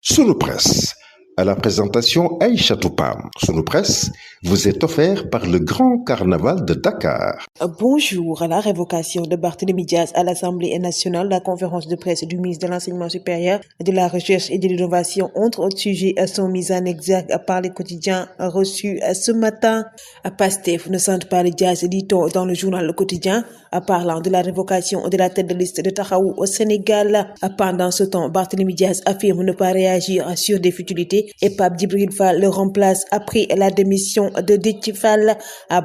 Sunu Presse, à la présentation Aïcha Toupam. Sunu Presse vous est offert par le Grand Carnaval de Dakar. Bonjour. À la révocation de Barthélémy Dias à l'Assemblée nationale, la conférence de presse du ministre de l'Enseignement supérieur, de la Recherche et de l'Innovation, entre autres sujets, sont mises en exergue par les quotidiens reçus ce matin. Pastef ne sente pas les Dias, dit-on dans le journal Le Quotidien, parlant de la révocation de la tête de liste de Taxawu au Sénégal. Pendant ce temps, Barthélémy Dias affirme ne pas réagir sur des futilités et Pape Djibril Fall le remplace après la démission de Déthié Fall.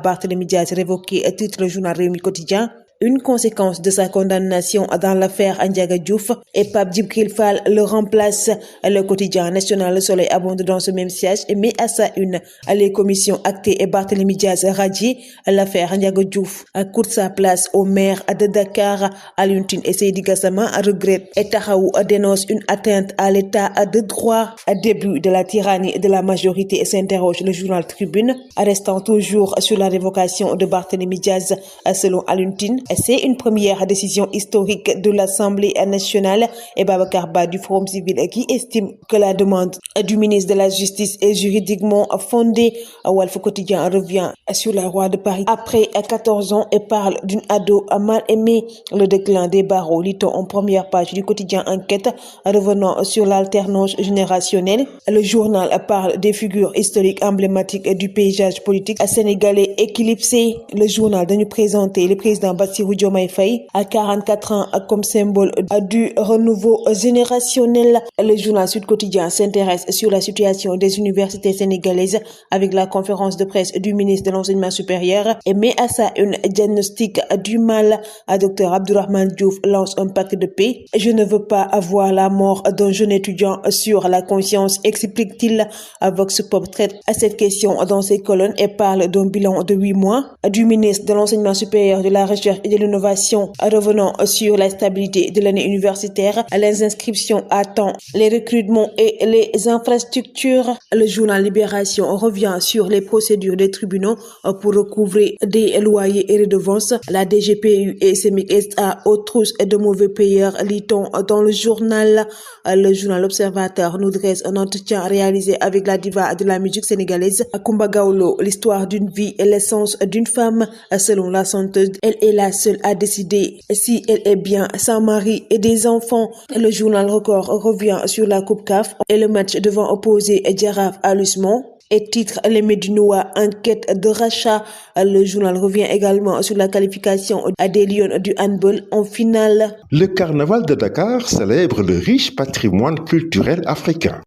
Barthélémy Dias révoqué, titre le journal Rewmi Quotidien. Une conséquence de sa condamnation dans l'affaire Ndiaga Diouf et Pape Djibril Fall le remplace. Le quotidien national Le Soleil abonde dans ce même siège et met à sa une les commissions actées et Barthélémy Dias radié. L'affaire Ndiaga Diouf coûte sa place au maire de Dakar. Alioune Tine et Seydi Gassama regrettent et Taxawu dénonce une atteinte à l'état de droit. Début de la tyrannie de la majorité, s'interroge le journal Tribune. Restant toujours sur la révocation de Barthélémy Dias, selon Alioune Tine, c'est une première décision historique de l'Assemblée nationale et Babacar Ba du Forum civil qui estime que la demande du ministre de la Justice est juridiquement fondée. Walf Quotidien revient sur la Roi de Paris après 14 ans et parle d'une ado mal aimée. Le déclin des barreaux, lit-on en première page du quotidien Enquête, revenant sur l'alternance générationnelle. Le journal parle des figures historiques emblématiques du paysage politique sénégalais éclipsé. Le journal de nous présenter le président Bassirou Diomaye Faye à 44 ans comme symbole du renouveau générationnel. Le journal Sud Quotidien s'intéresse sur la situation des universités sénégalaises avec la conférence de presse du ministre de l'Enseignement supérieur et met à ça une diagnostic du mal. Dr Abdourahmane Diouf lance un pacte de paix. Je ne veux pas avoir la mort d'un jeune étudiant sur la conscience, explique-t-il. Vox Pop traite à cette question dans ses colonnes et parle d'un bilan de 8 mois du ministre de l'Enseignement supérieur, de la Recherche et de l'Innovation, revenant sur la stabilité de l'année universitaire, les inscriptions à temps, les recrutements et les infrastructures. Le journal Libération revient sur les procédures des tribunaux pour recouvrer des loyers et redevances. La DGPU et SEMIC à aux trousses de mauvais payeurs, lit-on dans le journal. Le journal L'Observateur nous dresse un entretien réalisé avec la diva de la musique sénégalaise, Kumba Gawlo, l'histoire d'une vie et l'essence d'une femme. Selon la chanteuse, elle est la seule à décider si elle est bien sans mari et des enfants. Le journal Record revient sur la Coupe CAF et le match devant opposer Jaraaf à l'Usmon et titre les Médinois enquête de rachat. Le journal revient également sur la qualification des Lions du handball en finale. Le Carnaval de Dakar célèbre le riche patrimoine culturel africain.